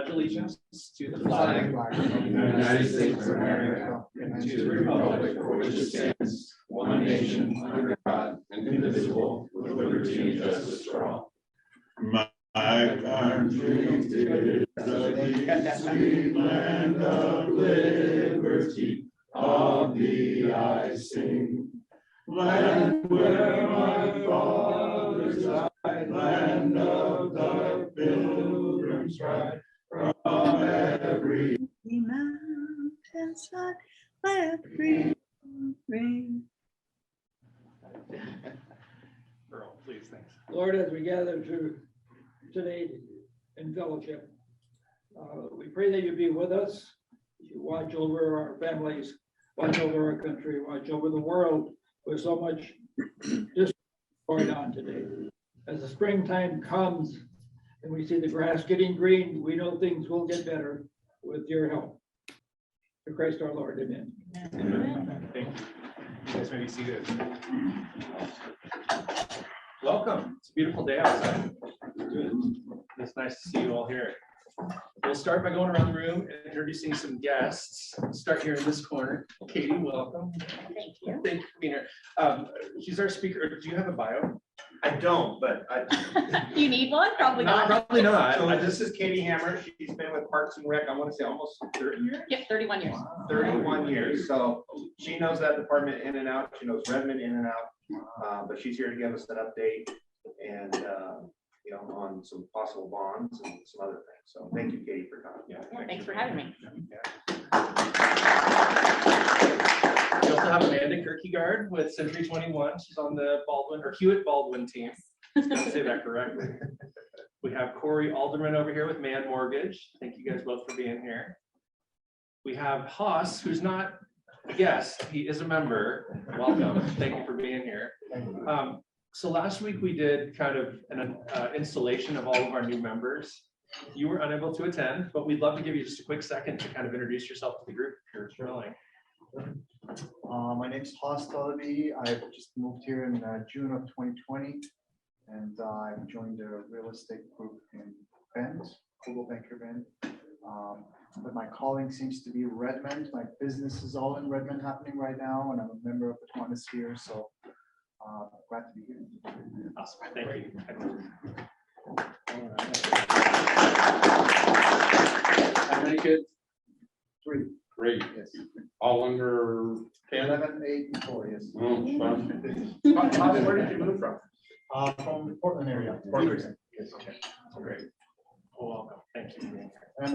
pledge allegiance to the flag of the United States of America and to the republic for which it stands, one nation, under God, indivisible, with liberty and justice for all. My country is the sweet land of liberty, of thee I sing. Land where my fathers died, land of the pilgrims' ride, from every mountainside, every rain. Earl, please, thanks. Lord, as we gather today in fellowship, we pray that you be with us. You watch over our families, watch over our country, watch over the world with so much just going on today. As the springtime comes and we see the grass getting green, we know things will get better with your help. For Christ our Lord, amen. Amen. Thank you. You guys may be seated. Welcome. It's a beautiful day outside. It's nice to see you all here. We'll start by going around the room and introducing some guests. Start here in this corner. Katie, welcome. Thank you. Thank you for being here. She's our speaker. Do you have a bio? I don't, but You need one? Probably not. Probably not. So this is Katie Hammer. She's been with Parks and Rec, I want to say almost 30 years. Yep, 31 years. 31 years. So she knows that department in and out. She knows Redmond in and out. But she's here to give us an update and you know, on some possible bonds and some other things. So thank you, Katie, for coming. Yeah, thanks for having me. We also have Amanda Kierkegaard with Century 21. She's on the Baldwin or Hewitt Baldwin team. Gotta say that correctly. We have Corey Alderman over here with Man Mortgage. Thank you guys both for being here. We have Haas, who's not a guest, he is a member. Welcome. Thank you for being here. So last week we did kind of an installation of all of our new members. You were unable to attend, but we'd love to give you just a quick second to kind of introduce yourself to the group if you're willing. My name's Haas Talibi. I've just moved here in June of 2020, and I've joined a real estate group in Bend, Google Banker Bend. But my calling seems to be Redmond. My business is all in Redmond happening right now, and I'm a member of the Kiwanis here, so glad to be here. Awesome, thank you. How many kids? 3. Great. Yes. All under 10? 11, 8, and 4, yes. Oh, fun. Where did you move from? From the Portland area. Portland. Yes, okay. Great. Well, welcome. Thank you for being here. And I'm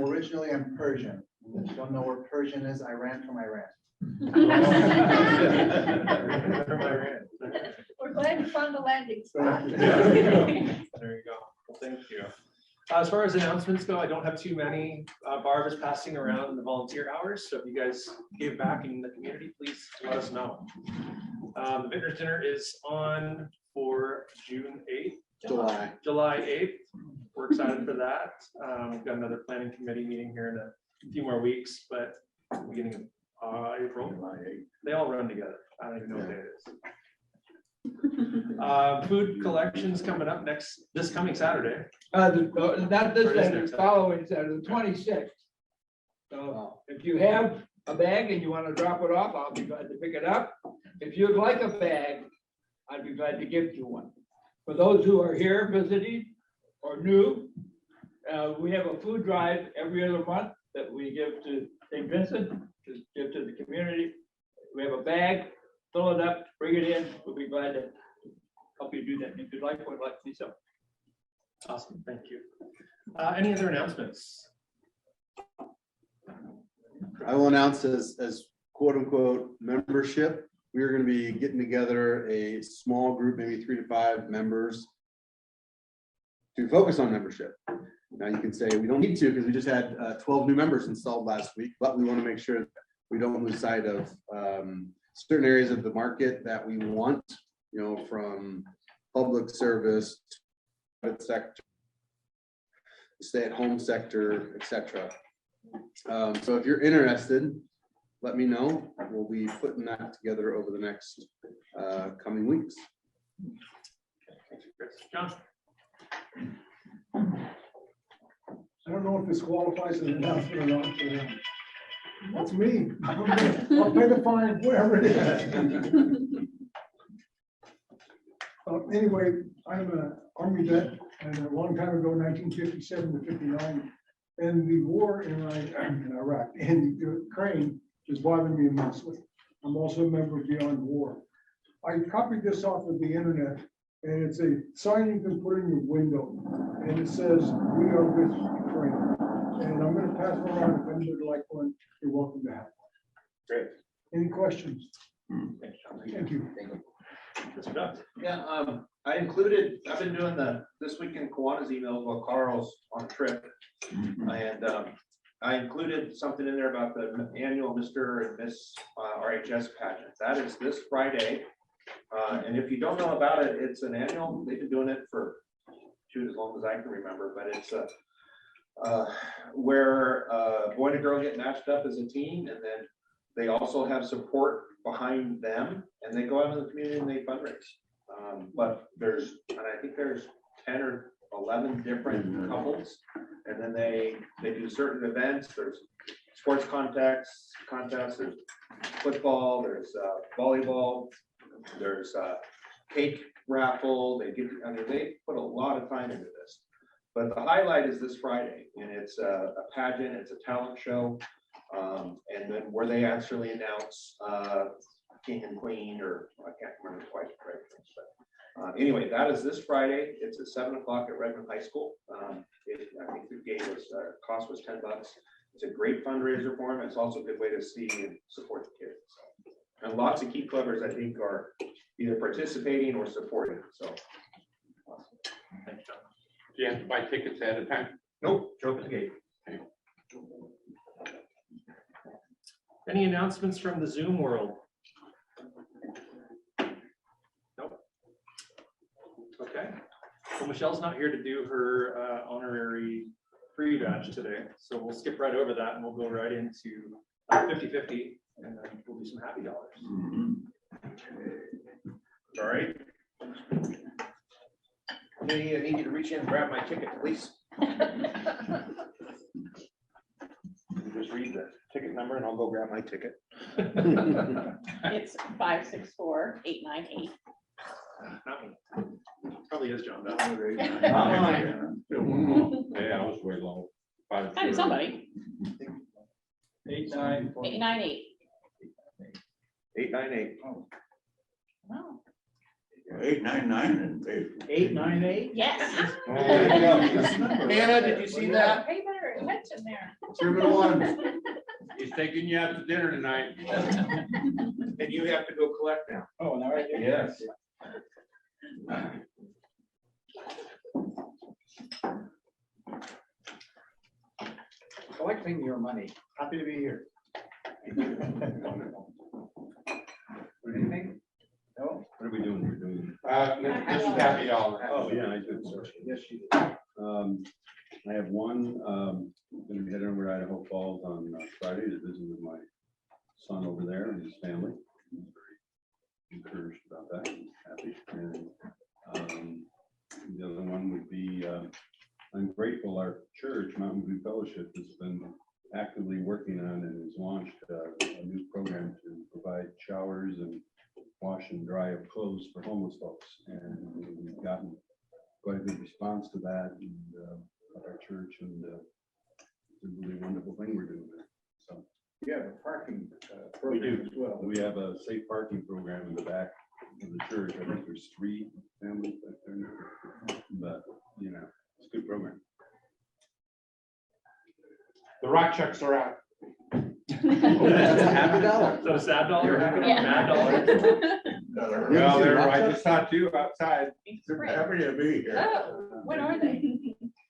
Persian. If you don't know where Persian is, Iran from Iran. We're glad you found the landing spot. There you go. Well, thank you. As far as announcements go, I don't have too many. Barb is passing around the volunteer hours, so if you guys gave back in the community, please let us know. The Vintners Dinner is on for June 8th. July 8th. We're excited for that. We've got another planning committee meeting here in a few more weeks, but beginning of April. They all run together. I don't even know what day it is. Food collections coming up this coming Saturday. Not this Or is Saturday, there the following Saturday, the 26th. So if you have a bag and you want to drop it off, I'll be glad to pick it up. If you'd like a bag, I'd be glad to give you one. For those who are here visiting or new, we have a food drive every other month that we give to St. Vincent, to give to the community. We have a bag, fill it up, bring it in. We'll be glad to help you do that. If you'd like one, let me know. Awesome, thank you. Any other announcements? I will announce as quote unquote membership. We are going to be getting together a small group, maybe 3 to 5 members, to focus on membership. Now you can say we don't need to because we just had 12 new members installed last week, but we want to make sure that we don't lose sight of certain areas of the market that we want, you know, from public service, private sector, stay-at-home sector, etc. So if you're interested, let me know. We'll be putting that together over the next coming weeks. John. I don't know if this qualifies as an announcement or not, but that's me. I'll pay the fine, whatever it is. Anyway, I'm an Army vet, and a long time ago, 1957 to 59, and the war in Iraq and Ukraine is bothering me immensely. I'm also a member of Beyond War. I copied this off of the internet, and it's a sign you can put in your window, and it says, "We are with Ukraine." And I'm going to pass it around. If anybody would like one, you're welcome to have one. Great. Any questions? Thanks, John. Thank you. Mr. Duff. Yeah, I've been doing this week in Kiwanis emails while Carl's on a trip. And I included something in there about the annual Mr. and Miss RHS pageant. That is this Friday. And if you don't know about it, it's an annual, they've been doing it for as long as I can remember, but it's where a boy and a girl get matched up as a team, and then they also have support behind them, and they go out in the community and they fundraise. But I think there's 10 or 11 different couples, and then they do certain events. There's sports contests, there's football, there's volleyball, there's cake raffle. They put a lot of time into this. But the highlight is this Friday, and it's a pageant, it's a talent show, and then where they actually announce king and queen, or I can't remember quite the right things, but anyway, that is this Friday. It's at 7 o'clock at Redmond High School. I think the gate cost was $10. It's a great fundraiser for them. It's also a good way to see and support the kids. So, and lots of key clubbers, I think, are either participating or supporting. So, awesome. Thanks, John. Do you have to buy tickets ahead of time? Nope, show up at the gate. Any announcements from the Zoom world? Nope. Okay. Well, Michelle's not here to do her honorary free badge today, so we'll skip right over that and we'll go right into 50-50, and then we'll do some happy dollars. All right. I need you to reach in and grab my ticket, please. Just read the ticket number and I'll go grab my ticket. It's 564-898. Not me. Probably is John. Yeah, I was way low. I mean, somebody. 898. 898. 898. Wow. 899 and 898. Yes. Hannah, did you see that? Pay better attention there. Chairman one. He's taking you out to dinner tonight. And you have to go collect now. Oh, now I do. Yes. Collecting your money. Happy to be here. Anything? No? What are we doing? We're doing. This is happy dollar. Oh, yeah, I did. Sorry. Yes, you did. I have one, gonna be heading over to Idaho Falls on Friday to visit with my son over there and his family. I'm very encouraged about that, and happy. And the other one would be, I'm grateful our church, Mountain View Fellowship, has been actively working on and has launched a new program to provide showers and wash and dry of clothes for homeless folks. And we've gotten quite a good response to that, and at our church, and it's a really wonderful thing we're doing there. So You have a parking we program do. as well. We have a safe parking program in the back of the church. I think there's 3 families back there now. But, you know, it's a good program. The rock chucks are out. That's a happy dollar. So sad dollar, happy dollar, Yeah. mad dollar. Well, there, I just saw 2 outside. happy to be here. Oh, what are they?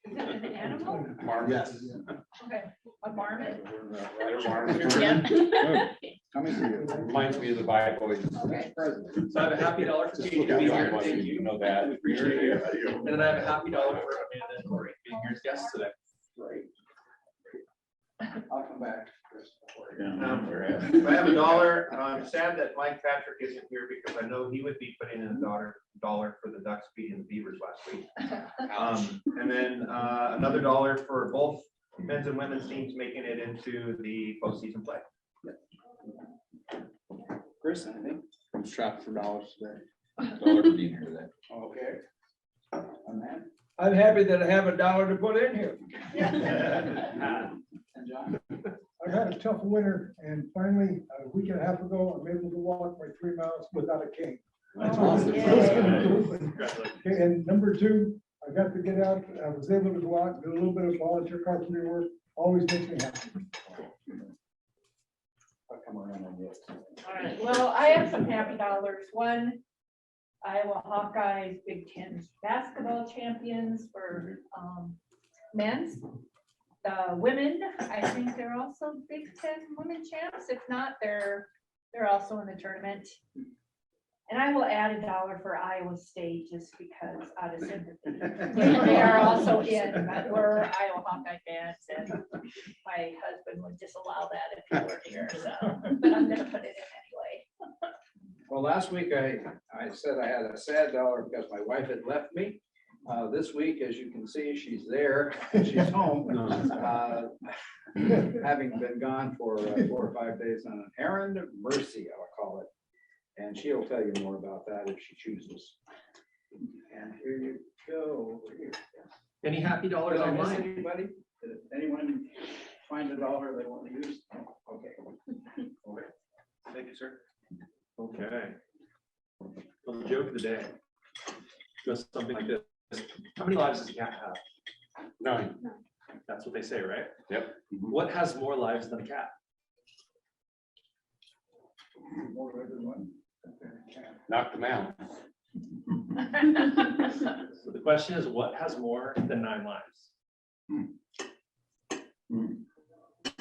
Is it an animal? Yes. Okay, a marmot? Reminds Yeah. Coming to you. me of the Bible. Okay. So I have a happy dollar for Katie to be here. Thank you. You know that. We appreciate you. And then I have a happy dollar for Amanda and Corey being here as guests today. Right. I'll come back. If I have $1, I'm sad that Mike Patrick isn't here because I know he would be putting in $1 for the Ducks beating the Beavers last week. And then another $1 for both men's and women's teams making it into the postseason play. Chris, I think I'm strapped for dollars today. $1 for being here today. Okay. I'm happy that I have $1 to put in here. And John? I've had a tough winter and finally, a week and a half ago, I'm able to walk my 3 miles without a cane. That's Oh, awesome. yeah. Okay, and number two, I got to get out, I was able to go out and do a little bit of volunteer carpentry work, always makes me happy. I'll come around on this. All right, well, I have some happy dollars. One, Iowa Hawkeyes Big Ten basketball champions for men's. The women, I think they're also Big Ten women champs. If not, they're also in the tournament. And I will add $1 for Iowa State just because out of sympathy. They are also in, but we're Iowa Hawkeye fans and my husband would disallow that if he were here, so, but I'm gonna put it in anyway. Well, last week I said I had a sad $1 because my wife had left me. This week, as you can see, she's there, she's home. Having been gone for 4 or 5 days on an errand of mercy, I'll call it. And she'll tell you more about that if she chooses. And here you go over here. Any happy dollars Did I miss online? anybody? Did anyone find $1 they want to use? Okay. Thank you, sir. Okay. Well, the joke of the day goes something like this. How many lives does a cat have? 9. That's what they say, right? Yep. What has more lives than a cat? More than one. Knocked them out. So the question is, what has more than 9 lives?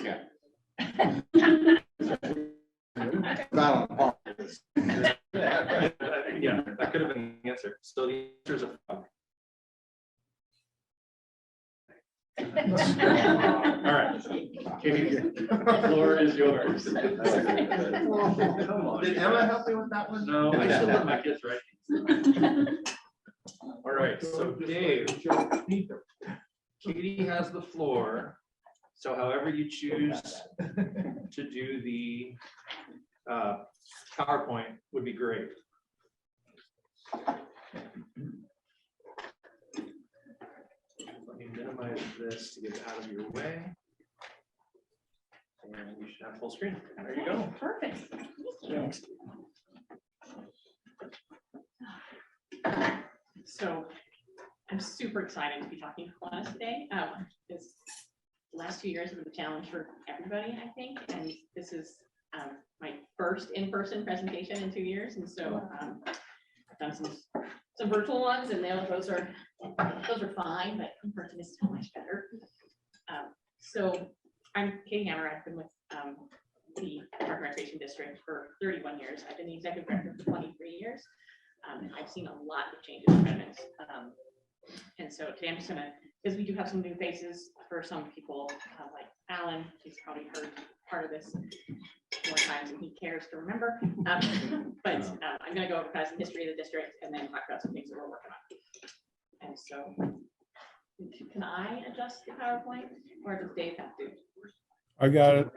Yeah. Battle of Paul. Yeah, that could have been the answer. So the answer is a frog. All right. Katie, the floor is yours. Come on. Did Emma help me with that one? No, I should let my kids write. All right, so Dave, Katie has the floor. So however you choose to do the PowerPoint would be great. Let me minimize this to get it out of your way. And you should have full screen. There you go. Perfect. So I'm super excited to be talking to Kiwanis today. This last 2 years have been a challenge for everybody, I think, and this is my first in-person presentation in 2 years, and so I've done some virtual ones, and those are fine, but in person is so much better. So I'm Katie Hammer. I've been with the Park and Recreation District for 31 years. I've been the executive director for 23 years. I've seen a lot of changes in Redmond. And so today I'm just gonna, because we do have some new faces for some people, like Alan, he's probably heard part of this more times than he cares to remember. But I'm gonna go over kind of some history of the district and then talk about some things that we're working on. And so, can I adjust the PowerPoint or does Dave have to? I got it.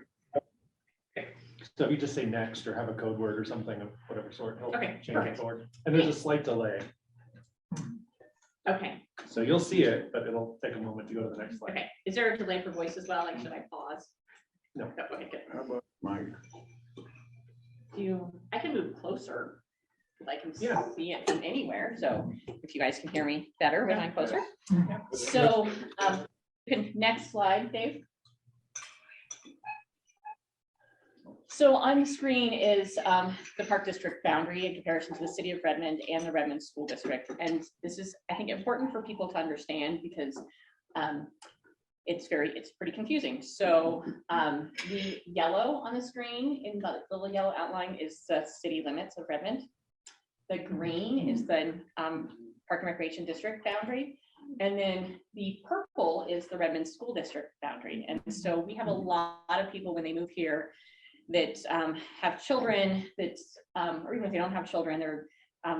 So if you just say next or have a code word or something of whatever sort, he'll Okay, change it forward. And there's a slight delay. Okay, So you'll see it, but it'll take a moment to go to the next slide. okay. Is there a delay for voice as well? Like, should I pause? No. Okay, good. How about Mike? I can move closer. I can Yeah. see it from anywhere. So if you guys can hear me better when I'm closer. So next slide, Dave. So on the screen is the Park District boundary in comparison to the city of Redmond and the Redmond School District. And this is, I think, important for people to understand because it's pretty confusing. So the yellow on the screen in the little yellow outline is the city limits of Redmond. The green is the Park and Recreation District boundary. And then the purple is the Redmond School District boundary. And so we have a lot of people when they move here that have children that, or even if they don't have children,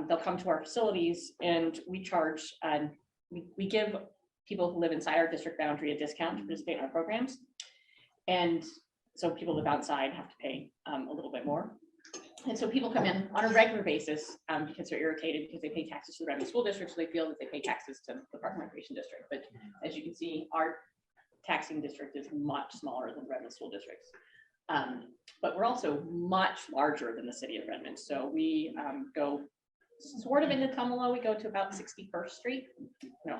they'll come to our facilities and we charge, we give people who live inside our district boundary a discount to participate in our programs. And so people live outside have to pay a little bit more. And so people come in on a regular basis because they're irritated because they pay taxes to the Redmond School District, so they feel that they pay taxes to the Park and Recreation District. But as you can see, our taxing district is much smaller than Redmond School Districts. But we're also much larger than the city of Redmond. So we go sort of into Tumalo, we go to about 61st Street. No.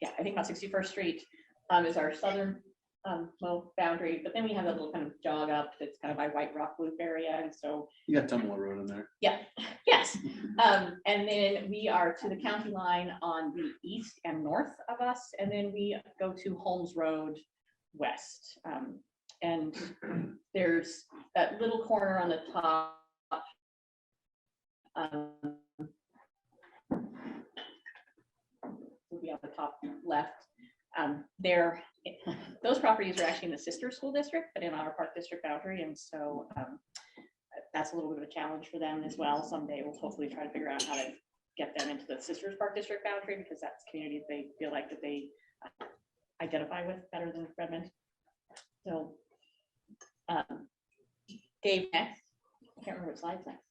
Yeah, I think about 61st Street is our southern boundary, but then we have a little kind of jog up that's kind of by White Rock Loop area, and so You got Tumalo Road in there. yeah, yes, and then we are to the county line on the east and north of us, and then we go to Holmes Road west, and there's that little corner on the top. Will be on the top left. There, those properties are actually in the sister school district, but in our park district boundary, and so that's a little bit of a challenge for them as well. Someday we'll hopefully try to figure out how to get them into the sisters park district boundary, because that's communities they feel like that they identify with better than Redmond. So Dave, next. I can't remember what slide's next.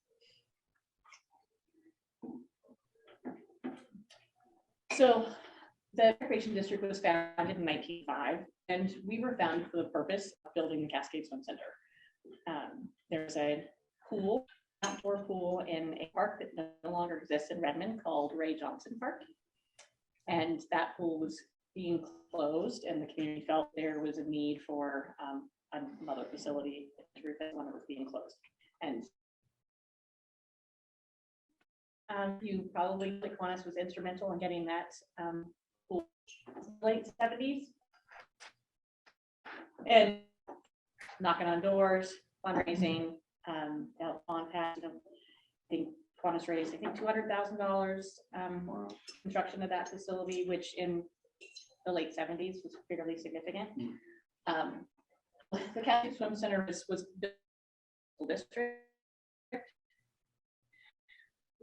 So the Recreation District was founded in 1905, and we were founded for the purpose of building the Cascade Swim Center. There's a pool, outdoor pool in a park that no longer exists in Redmond called Ray Johnson Park. And that pool was being closed, and the community felt there was a need for another facility to replace one that was being closed. And you probably, like Kiwanis was instrumental in getting that pool late 70s. And knocking on doors, fundraising, out on past, I think Kiwanis raised, I think $200,000 construction of that facility, which in the late 70s was fairly significant. The Cascade Swim Center was built in the district.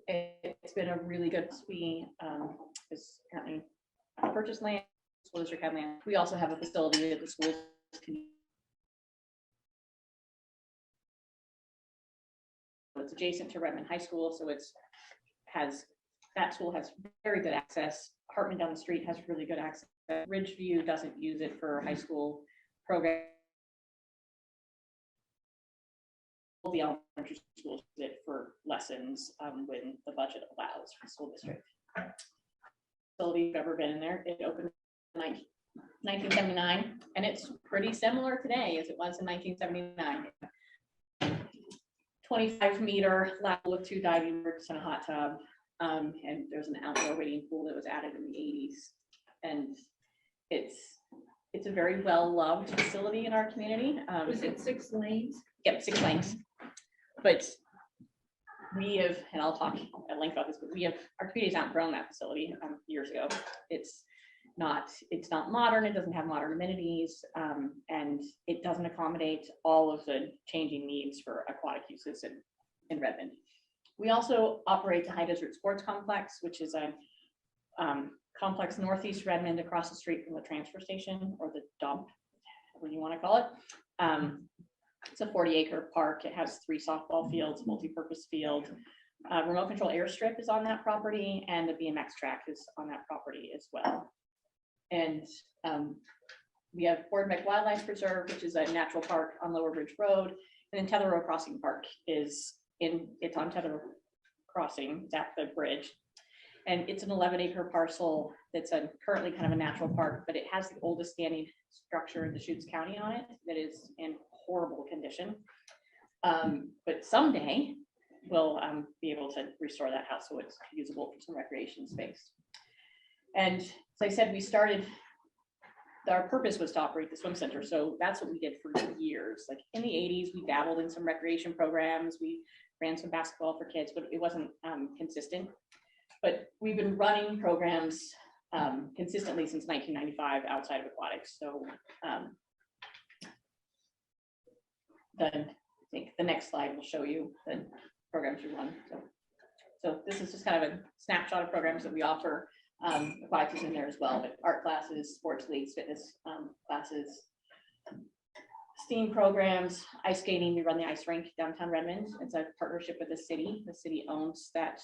It's been a really good, we is currently purchased land, school district had land. We also have a facility that the schools can. It's adjacent to Redmond High School, so that school has very good access. Hartman down the street has really good access. Ridgeview doesn't use it for high school program. The elementary schools use it for lessons when the budget allows for the school district. Facility, if you've ever been in there, it opened in 1979, and it's pretty similar today as it was in 1979. 25-meter level with 2 diving boards and a hot tub, and there's an outdoor wading pool that was added in the 80s, and it's a very well-loved facility in our community. Was it 6 lanes? Yep, 6 lanes. But we have, and I'll talk at length about this, but our community's outgrown that facility years ago. It's not modern, it doesn't have modern amenities, and it doesn't accommodate all of the changing needs for aquatic uses in Redmond. We also operate the High Desert Sports Complex, which is a complex northeast Redmond across the street from the transfer station, or the dump, whatever you want to call it. It's a 40-acre park. It has 3 softball fields, multi-purpose field. Remote control airstrip is on that property, and the BMX track is on that property as well. And we have Boardbeck Wildlife Preserve, which is a natural park on Lower Bridge Road, and then Tether Road Crossing Park it's on Tether Crossing, it's at the bridge. And it's an 11-acre parcel that's currently kind of a natural park, but it has the oldest standing structure in Deschutes County on it that is in horrible condition. But someday we'll be able to restore that house so it's usable for some recreation space. And as I said, our purpose was to operate the swim center. So that's what we did for years. Like in the 80s, we dabbled in some recreation programs. We ran some basketball for kids, but it wasn't consistent. But we've been running programs consistently since 1995 outside of aquatics. So then I think the next slide will show you the programs we run. So this is just kind of a snapshot of programs that we offer. Aquatics is in there as well, but art classes, sports leagues, fitness classes, STEAM programs, ice skating. We run the ice rink downtown Redmond. It's a partnership with the city. The city owns that,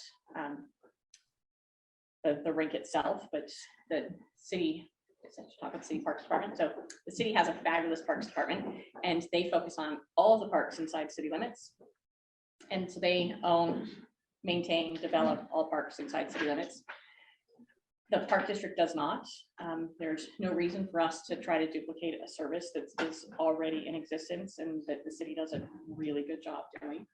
the rink itself, but the city, talk about the city parks department. So the city has a fabulous parks department, and they focus on all of the parks inside city limits. And so they own, maintain, develop all parks inside city limits. The park district does not. There's no reason for us to try to duplicate a service that is already in existence and that the city does a really good job doing.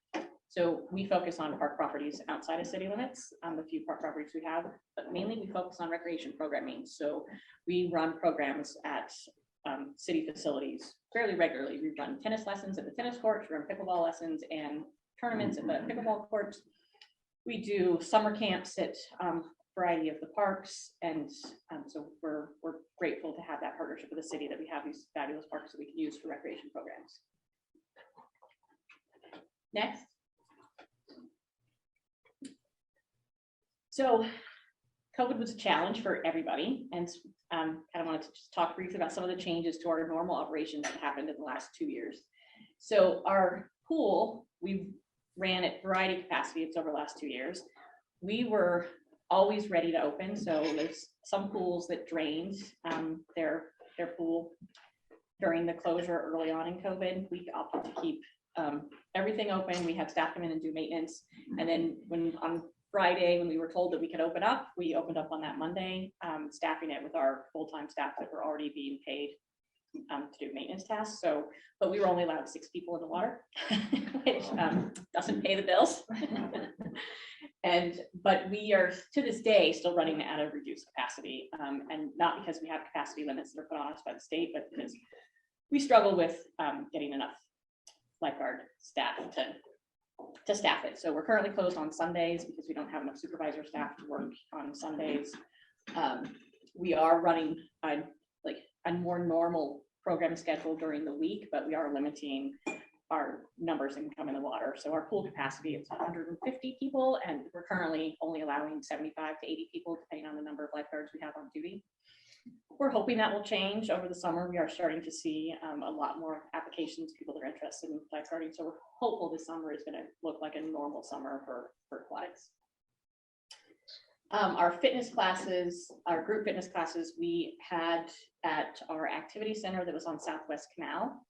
So we focus on park properties outside of city limits, the few park properties we have, but mainly we focus on recreation programming. So we run programs at city facilities fairly regularly. We run tennis lessons at the tennis courts, we run pickleball lessons and tournaments at the pickleball courts. We do summer camps at variety of the parks, and so we're grateful to have that partnership with the city, that we have these fabulous parks that we can use for recreation programs. Next. So COVID was a challenge for everybody, and kind of wanted to just talk briefly about some of the changes to our normal operations that happened in the last 2 years. So our pool, we ran at variety capacity. It's over the last 2 years. We were always ready to open. So there's some pools that drained their pool during the closure early on in COVID. We opted to keep everything open. We had staff come in and do maintenance. And then on Friday, when we were told that we could open up, we opened up on that Monday, staffing it with our full-time staff that were already being paid to do maintenance tasks. So, but we were only allowed 6 people in the water, which doesn't pay the bills. But we are to this day still running at a reduced capacity, and not because we have capacity limits that are put on us by the state, but because we struggle with getting enough lifeguard staff to staff it. So we're currently closed on Sundays because we don't have enough supervisor staff to work on Sundays. We are running a more normal program schedule during the week, but we are limiting our numbers that can come in the water. So our pool capacity is 150 people, and we're currently only allowing 75 to 80 people, depending on the number of lifeguards we have on duty. We're hoping that will change over the summer. We are starting to see a lot more applications, people that are interested in lifeguarding. So we're hopeful this summer is going to look like a normal summer for aquatics. Our fitness classes, our group fitness classes, we had at our activity center that was on Southwest Canal.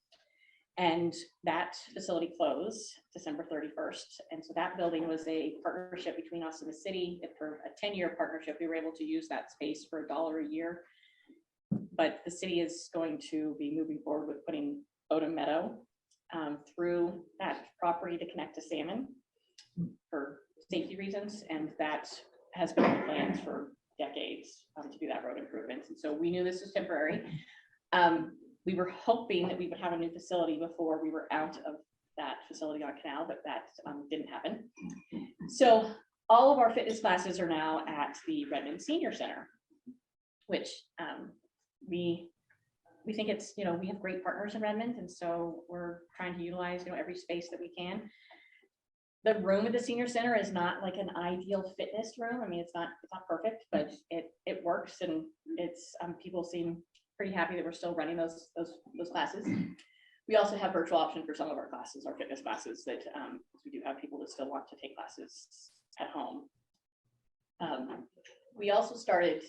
And that facility closed December 31st. And so that building was a partnership between us and the city. For a 10-year partnership, we were able to use that space for $1 a year. But the city is going to be moving forward with putting Odom Meadow through that property to connect to salmon for safety reasons. And that has been in the plans for decades to do that road improvements. And so we knew this was temporary. We were hoping that we would have a new facility before we were out of that facility on Canal, but that didn't happen. So all of our fitness classes are now at the Redmond Senior Center, which we think it's, we have great partners in Redmond, and so we're trying to utilize, every space that we can. The room at the Senior Center is not like an ideal fitness room. I mean, it's not perfect, but it works, and it's people seem pretty happy that we're still running those classes. We also have virtual option for some of our classes, our fitness classes, that we do have people that still want to take classes at home. We also started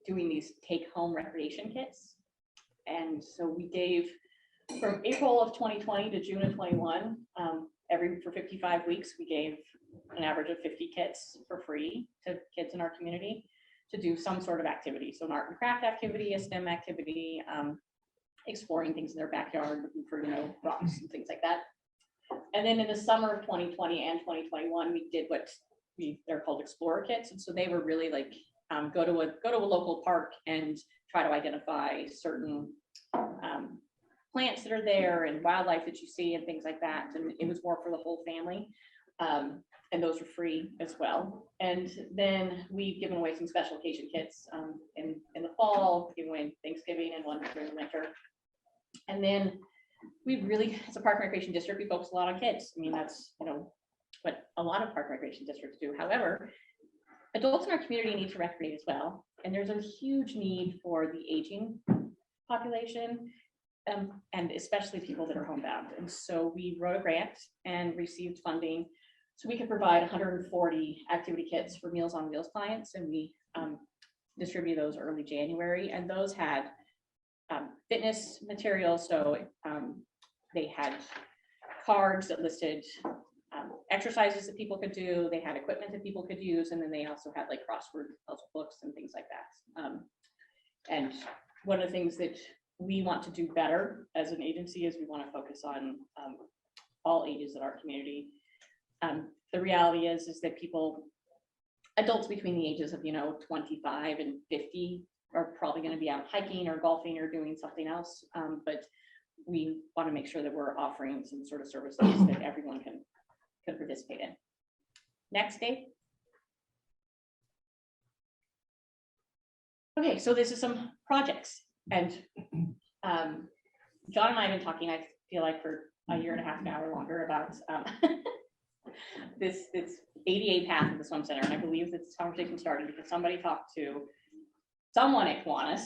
doing these take-home recreation kits. And so we gave, from April of 2020 to June of 21, for 55 weeks, we gave an average of 50 kits for free to kids in our community to do some sort of activity. So an art and craft activity, a STEM activity, exploring things in their backyard, looking for, rocks and things like that. And then in the summer of 2020 and 2021, we did what they're called explorer kits. And so they were really like, go to a local park and try to identify certain plants that are there and wildlife that you see and things like that. And it was more for the whole family. And those are free as well. And then we've given away some special occasion kits in the fall, given away Thanksgiving and one during the winter. And then we really, as a park and recreation district, we focus a lot on kids. I mean, that's, what a lot of park and recreation districts do. However, adults in our community need to recreate as well. And there's a huge need for the aging population, and especially people that are homebound. And so we wrote a grant and received funding so we could provide 140 activity kits for Meals on Wheels clients, and we distributed those early January. And those had fitness materials, so they had cards that listed exercises that people could do. They had equipment that people could use, and then they also had like crossword puzzle books and things like that. And one of the things that we want to do better as an agency is we want to focus on all ages in our community. The reality is that adults between the ages of 25 and 50 are probably going to be out hiking or golfing or doing something else, but we want to make sure that we're offering some sort of services that everyone can participate in. Next, Dave. Okay, so this is some projects, and John and I have been talking, I feel like, for a year and a half now or longer about this ADA path of the swim center. And I believe that this conversation started because somebody talked to someone at Kiwanis,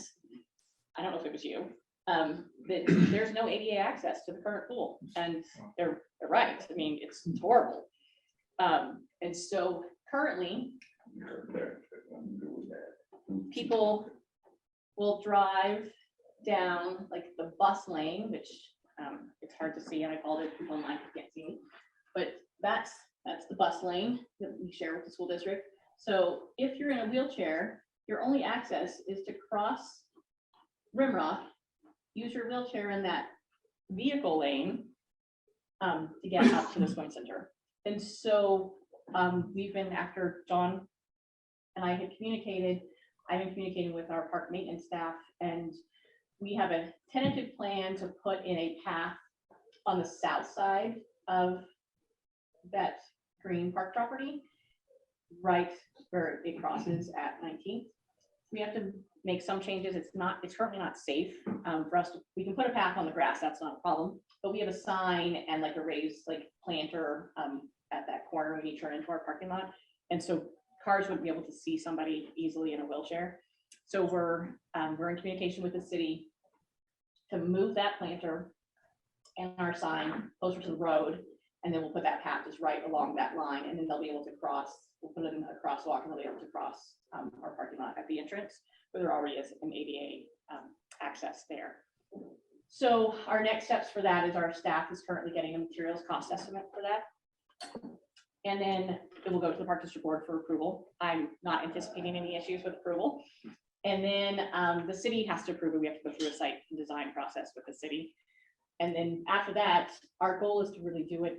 I don't know if it was you, that there's no ADA access to the current pool. And they're right. I mean, it's horrible. And so currently, people will drive down like the bus lane, which it's hard to see, and I called it, people online can't see me, but that's the bus lane that we share with the school district. So if you're in a wheelchair, your only access is to cross Rimrock, use your wheelchair in that vehicle lane to get up to the swim center. And so we've been, after John and I had communicated, I've been communicating with our park maintenance staff, and we have a tentative plan to put in a path on the south side of that green park property, right where it crosses at 19th. We have to make some changes. It's currently not safe for us we can put a path on the grass, that's not a problem, but we have a sign and like a raised like planter at that corner when you turn into our parking lot. And so cars wouldn't be able to see somebody easily in a wheelchair. So we're in communication with the city to move that planter and our sign closer to the road, and then we'll put that path just right along that line, and then they'll be able to cross. We'll put in a crosswalk, and they'll be able to cross our parking lot at the entrance, where there already is an ADA access there. So our next steps for that is our staff is currently getting a materials cost estimate for that. And then it will go to the Park District Board for approval. I'm not anticipating any issues with approval. And then the city has to approve it. We have to go through a site design process with the city. And then after that, our goal is to really do it.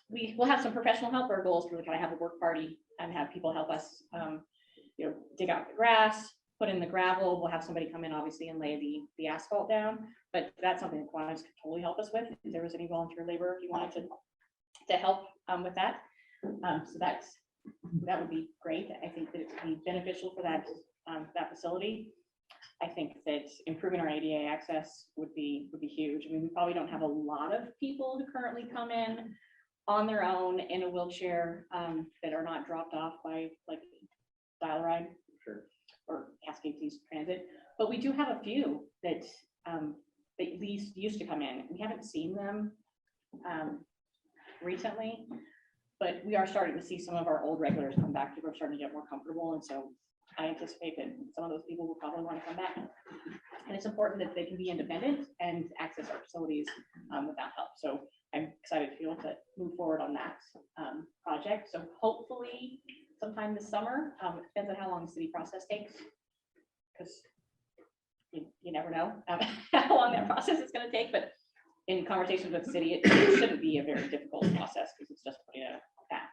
We will have some professional help. Our goal is to really kind of have a work party and have people help us, dig out the grass, put in the gravel. We'll have somebody come in, obviously, and lay the asphalt down. But that's something that Kiwanis could totally help us with. If there was any volunteer labor, if you wanted to help with that. So that would be great. I think that it would be beneficial for that facility. I think that improving our ADA access would be huge. I mean, we probably don't have a lot of people who currently come in on their own in a wheelchair that are not dropped off by like Dial Ride or Cascade Police Transit, but we do have a few that at least used to come in. We haven't seen them recently, but we are starting to see some of our old regulars come back. People are starting to get more comfortable, and so I anticipate that some of those people will probably want to come back. And it's important that they can be independent and access our facilities without help. So I'm excited to be able to move forward on that project. So hopefully sometime this summer. It depends on how long the city process takes, because you never know how long that process is going to take. But in conversations with the city, it shouldn't be a very difficult process because it's just putting a path.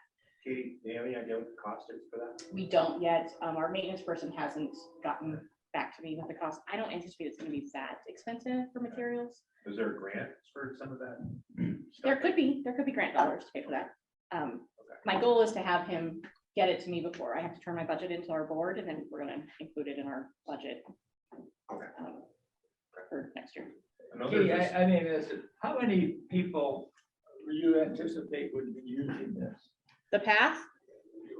Katie, do you have any idea what the cost is for that? We don't yet. Our maintenance person hasn't gotten back to me with the cost. I don't anticipate it's gonna be that expensive for materials. Is there a grant for some of that? There could be grant dollars to pay for that. My goal is to have him get it to me before I have to turn my budget into our board, and then we're gonna include it in our budget. Okay. For next year. I know Gee, there's this- I mean, listen, how many people do you anticipate would be using this? The path,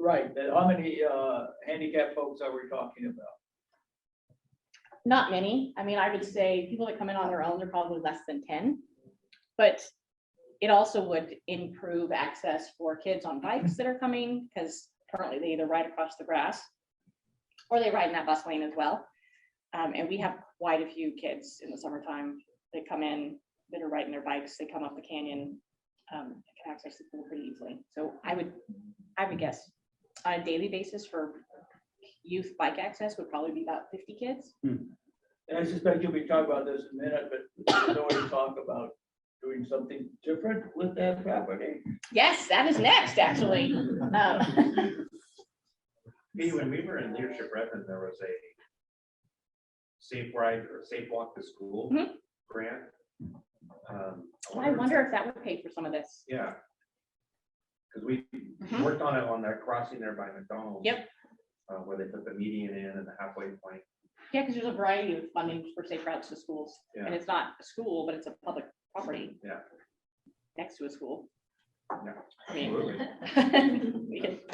Right, but how many handicapped folks are we talking about? not many. I mean, I would say people that come in on their own, they're probably less than 10. But it also would improve access for kids on bikes that are coming, because currently they either ride across the grass or they ride in that bus lane as well. And we have quite a few kids in the summertime that come in that are riding their bikes. They come up the canyon, can access the pool pretty easily. So I would guess on a daily basis for youth bike access would probably be about 50 kids. And I suspect you'll be talking about this in a minute, but there's always talk about doing something different with that property. Yes, that is next, actually. Hey, when we were in Leadership Redmond, there was a safe ride or safe walk to school Mhm. grant. I wonder if that would pay for some of this. Yeah. Because we Mhm. worked on it on that crossing there by McDonald's. Yep. Where they put the median in and the halfway point. Yeah, because there's a variety of funding for safe routes to schools, and Yeah. it's not a school, but it's a public property. Yeah. Next to a school. Yeah. I mean, Absolutely.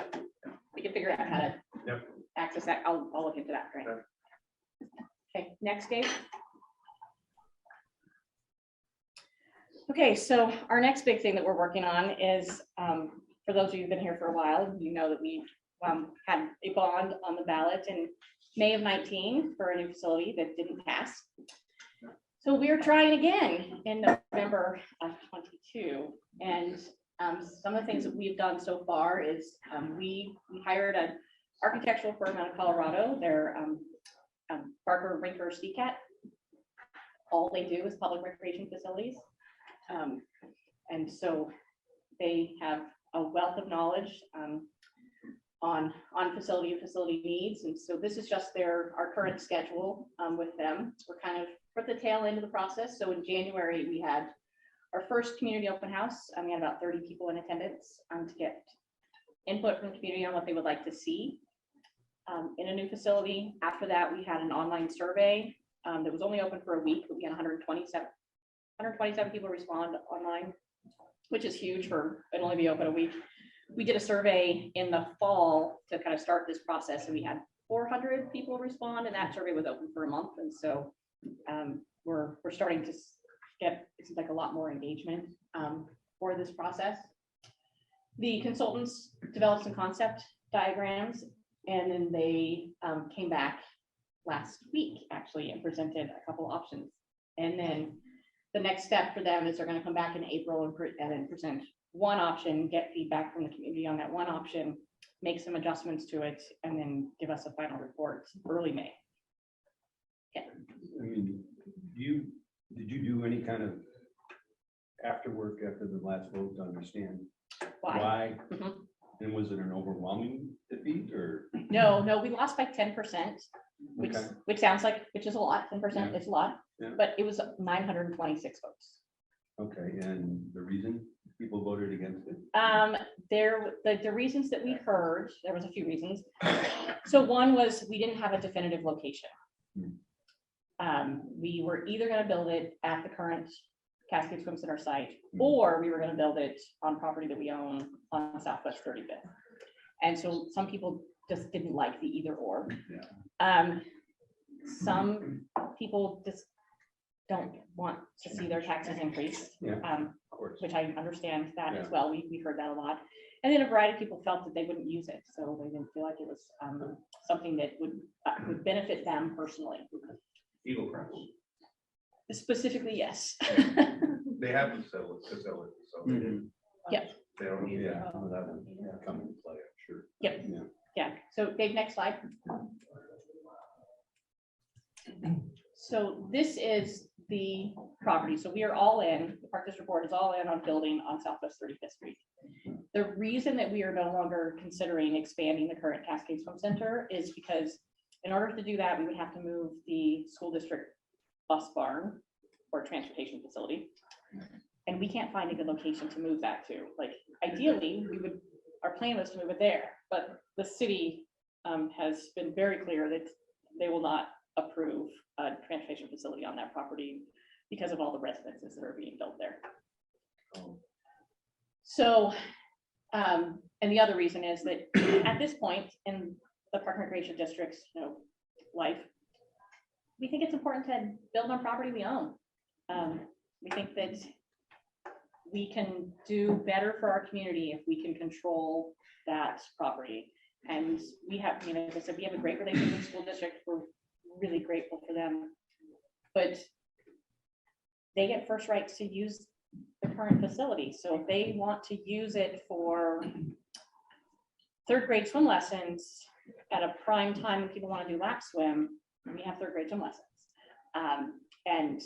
we can figure out how to Yep. access that. I'll look into that. Grant. Okay. Okay, next, Dave. Okay, so our next big thing that we're working on is, for those of you who've been here for a while, you know that we've had a bond on the ballot in May of 19 for a new facility that didn't pass. So we're trying again in November of 22. And some of the things that we've done so far is we hired an architectural firm out of Colorado. They're Barker Rinker CCAT. All they do is public recreation facilities. And so they have a wealth of knowledge on facility needs. And so this is just our current schedule with them. We're kind of at the tail end of the process. So in January, we had our first community open house. We had about 30 people in attendance to get input from the community on what they would like to see in a new facility. After that, we had an online survey that was only open for a week, but we had 127 people respond online, which is huge for it only be open a week. We did a survey in the fall to kind of start this process, and we had 400 people respond, and that survey was open for a month. And so we're starting to get, it seems like, a lot more engagement for this process. The consultants developed some concept diagrams, and then they came back last week actually and presented a couple options. And then the next step for them is they're going to come back in April and then present one option, get feedback from the community on that one option, make some adjustments to it, and then give us a final report early May. I mean, did you do any kind of after work after the last vote to understand why? Mhm. And was it an overwhelming defeat or? No, we lost by 10%, which Okay. sounds like, which is a lot, 10% is a lot, Yeah. but it was 926 votes. Okay, and the reason people voted against it? The reasons that we heard, there was a few reasons. So one was we didn't have a definitive location. We were either going to build it at the current Cascade Swim Center site, or we were going to build it on property that we own on Southwest 35th. And so some people just didn't like the either or. Some people just don't want to see their taxes increase. Of course. Which I understand that as Yeah. well. We've heard that a lot. And then a variety of people felt that they wouldn't use it. So they didn't feel like it was something that would benefit them personally. Eagle Crest. Specifically, yes. They have facilities, so they didn't. Yep. They don't need Yeah, that. well, that would come into play, I'm sure. Yep. Yeah. Yeah. So Dave, next slide. So this is the property. So we are all in, the Park District Board is all in on building on Southwest 35th Street. The reason that we are no longer considering expanding the current Cascade Swim Center is because In order to do that, we would have to move the school district bus barn or transportation facility. And we can't find a good location to move that to. Like ideally, our plan was to move it there, but the city has been very clear that they will not approve a transportation facility on that property because of all the residences that are being built there. So, and the other reason is that at this point in the Park and Recreation District's, life, we think it's important to build on property we own. We think that we can do better for our community if we can control that property. And we have, as I said, we have a great relationship with the school district. We're really grateful for them. But they get first rights to use the current facility. So if they want to use it for third grade swim lessons at a prime time when people want to do lap swim, we have third grade swim lessons. And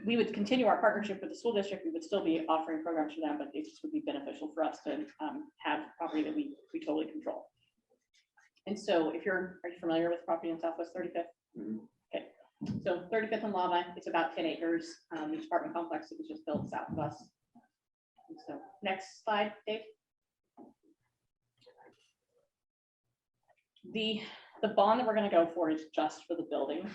we would continue our partnership with the school district. We would still be offering programs for them, but it just would be beneficial for us to have property that we totally control. And so are you familiar with property in Southwest 35th? Mhm. Okay, so 35th and Lava, it's about 10 acres. The apartment complex that was just built south of us. And so next slide, Dave. The bond that we're going to go for is just for the building.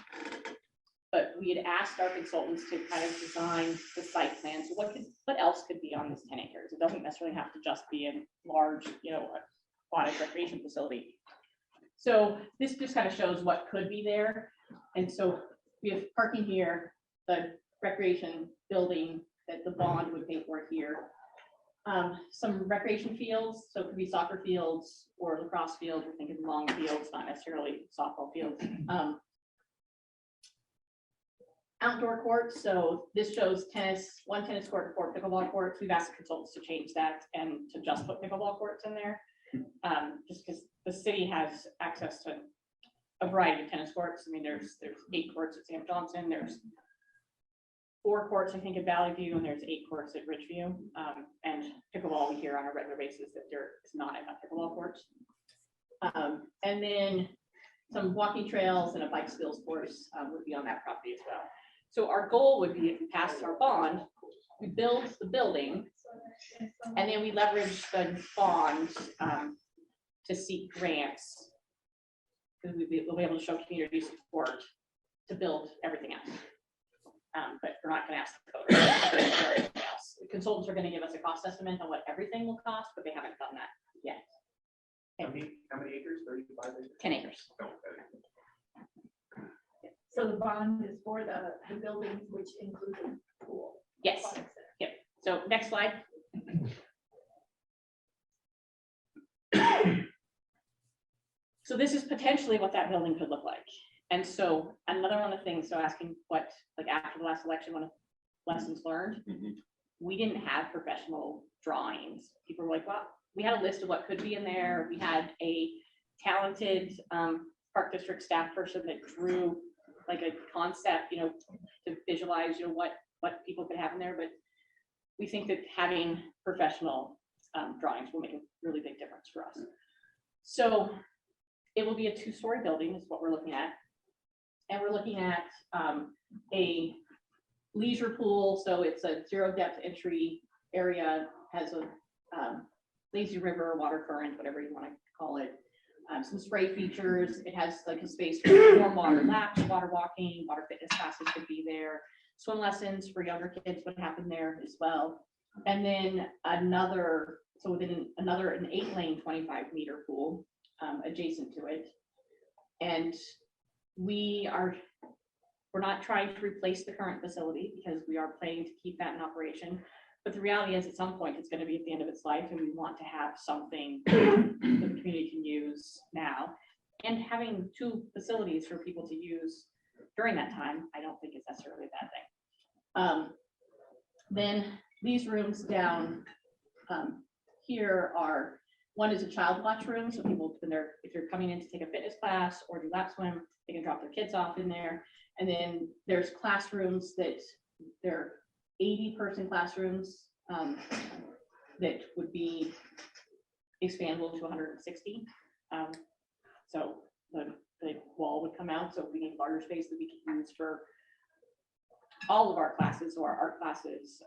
But we had asked our consultants to kind of design the site plan. So what else could be on this 10 acres? It doesn't necessarily have to just be a large, aquatic recreation facility. So this just kind of shows what could be there. And so we have parking here, the recreation building that the bond would pay for here. Some recreation fields, so it could be soccer fields or lacrosse fields. We're thinking long fields, not necessarily softball fields. Outdoor courts, so this shows one tennis court and 4 pickleball courts. We've asked the consultants to change that and to just put pickleball courts in there, just because the city has access to a variety of tennis courts. I mean, there's 8 courts at Sam Johnson, there's 4 courts, I think, at Valley View, and there's 8 courts at Ridgeview. And pickleball, we hear on a regular basis that there is not enough pickleball courts. And then some walking trails and a bike skills course would be on that property as well. So our goal would be, if we pass our bond, we build the building, and then we leverage the bond to seek grants, because we'll be able to show community support to build everything else. But we're not going to ask the code. The consultants are going to give us a cost estimate on what everything will cost, but they haven't done that yet. How many acres? 35 acres? 10 acres. So the bond is for the building, which includes a pool. Yes. Yep. So next slide. So this is potentially what that building could look like. And so another one of the things, so asking what, like after the last election, one of lessons learned, we didn't have professional drawings. People were like, well, we had a list of what could be in there. We had a talented park district staff person that drew like a concept, to visualize, what people could have in there. But we think that having professional drawings will make a really big difference for us. So it will be a 2-story building is what we're looking at. And we're looking at a leisure pool. So it's a 0 depth entry area, has a lazy river, water current, whatever you want to call it. Some spray features. It has like a space for warm water laps, water walking, water fitness classes could be there. Swim lessons for younger kids would happen there as well. And then an 8-lane 25-meter pool adjacent to it. And we're not trying to replace the current facility because we are planning to keep that in operation. But the reality is, at some point, it's going to be at the end of its life, and we want to have something that the community can use now. And having 2 facilities for people to use during that time, I don't think is necessarily a bad thing. Then these rooms down here are, one is a child watch room, so people, if they're coming in to take a fitness class or do lap swim, they can drop their kids off in there. And then there's classrooms that they're 80-person classrooms that would be expandable to 160. So the the wall would come out, so we need larger space that we could use for all of our classes, or our art classes,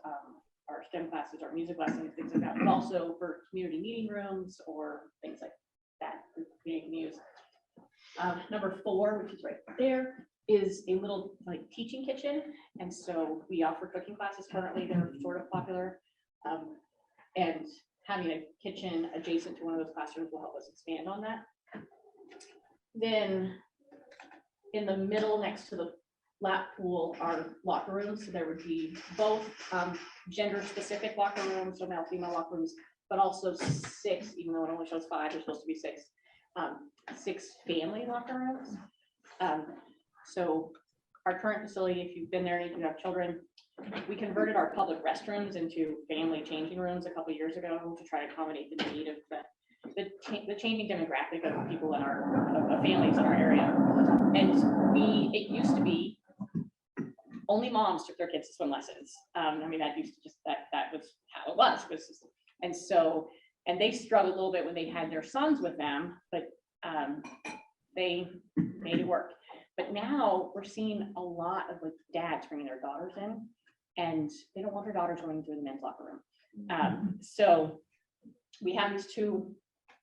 our STEM classes, our music lessons, things like that, but also for community meeting rooms or things like that the community can use. Number 4, which is right there, is a little like teaching kitchen. And so we offer cooking classes currently, they're sort of popular. And having a kitchen adjacent to one of those classrooms will help us expand on that. Then in the middle next to the lap pool are locker rooms. So there would be both gender specific locker rooms, so male, female locker rooms, but also 6, even though it only shows 5, there's supposed to be 6, 6 family locker rooms. So our current facility, if you've been there and you have children, we converted our public restrooms into family changing rooms a couple years ago to try to accommodate the need of the changing demographic of people in our of families in our area. And it used to be only moms took their kids to swim lessons. I mean, that used to just that was how it was. And they struggled a little bit when they had their sons with them, but they made it work. But now we're seeing a lot of like dads bringing their daughters in, and they don't want their daughters going to the men's locker room. So we have these 2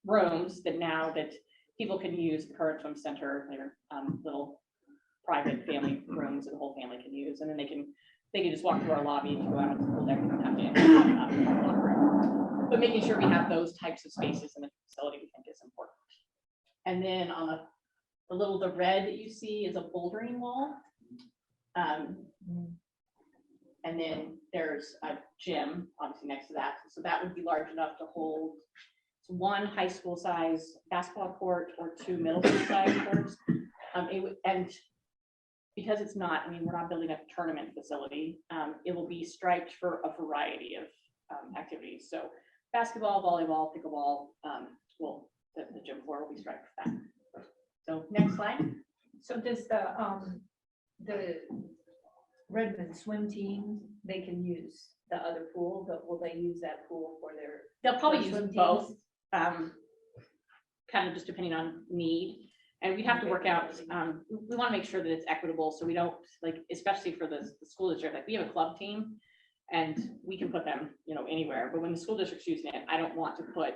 rooms that people can use, the current swim center, they're little private family rooms that the whole family can use, and then they can just walk through our lobby and go out on the pool deck and come in. But making sure we have those types of spaces in the facility we think is important. And then on the red that you see is a bouldering wall. And then there's a gym obviously next to that. So that would be large enough to hold 1 high school size basketball court or 2 middle school size courts. And because it's not, I mean, we're not building a tournament facility, it will be striped for a variety of activities. So basketball, volleyball, pickleball, the gym floor will be striped for that. So next slide. So does the Redmond swim team, they can use the other pool, but will they use that pool for their? They'll probably swim use teams? both, kind of just depending on need. And we have to work out, we want to make sure that it's equitable, so we don't, like, especially for the school district, like we have a club team and we can put them, anywhere. But when the school district's using it, I don't want to put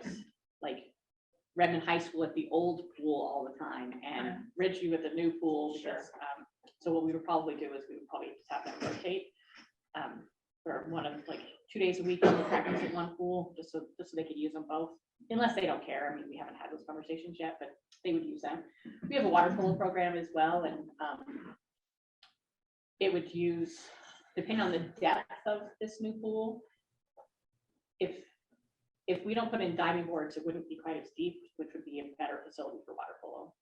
like Redmond High School at the old pool all the time and Ridgeview at the new pool. Because, so what we would probably do is we would probably just have them rotate for one of like 2 days a week we practice at one pool, just so they could use them both, unless they don't care. I mean, we haven't had those conversations yet, but they would use them. We have a water polo program as well, and it would use, depending on the depth of this new pool, if we don't put in diving boards, it wouldn't be quite as deep, which would be a better facility for water polo.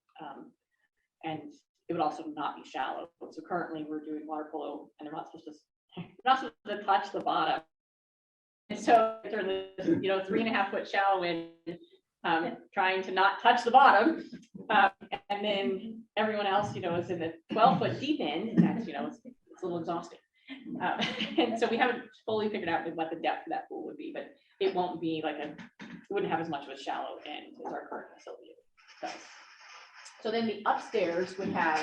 And it would also not be shallow. So currently we're doing water polo and they're not supposed to touch the bottom. And so they're this, 3.5 foot shallow in, trying to not touch the bottom. And then everyone else, is in the 12 foot deep end. And that's, it's a little exhausting. And so we haven't fully figured out what the depth of that pool would be, but it won't be like it wouldn't have as much of a shallow end as our current facility does. So then the upstairs would have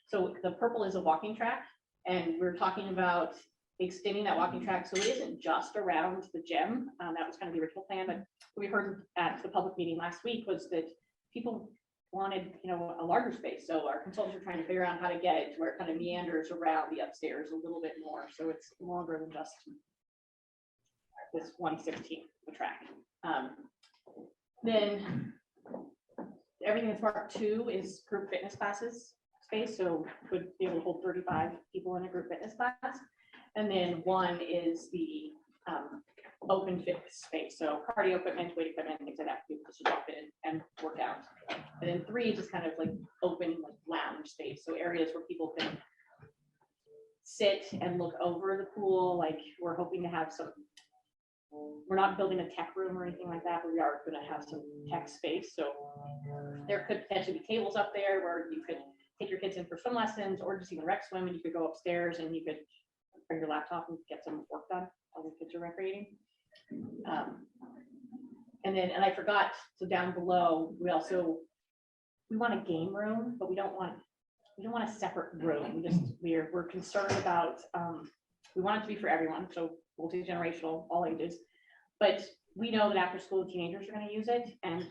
so the purple is a walking track, and we're talking about extending that walking track so it isn't just around the gym. That was kind of the original plan, but what we heard at the public meeting last week was that people wanted, a larger space. So our consultants are trying to figure out how to get it to where it kind of meanders around the upstairs a little bit more. So it's longer than just this 1/16 track. Then everything that's marked 2 is group fitness classes space. So could be able to hold 35 people in a group fitness class. And then 1 is the open fitness space. So cardio equipment, weight equipment, things like that. People just drop in and work out. And then 3 is just kind of like open like lounge space. So areas where people can sit and look over the pool. Like we're hoping to have we're not building a tech room or anything like that, but we are going to have some tech space. So there could potentially be tables up there where you could take your kids in for swim lessons, or just even rec swim, and you could go upstairs and you could bring your laptop and get some work done while the kids are recreating. And I forgot, so down below, we also we want a game room, but we don't want a separate room. We're concerned about, we want it to be for everyone, so multi-generational, all ages. But we know that after school teenagers are gonna use it, and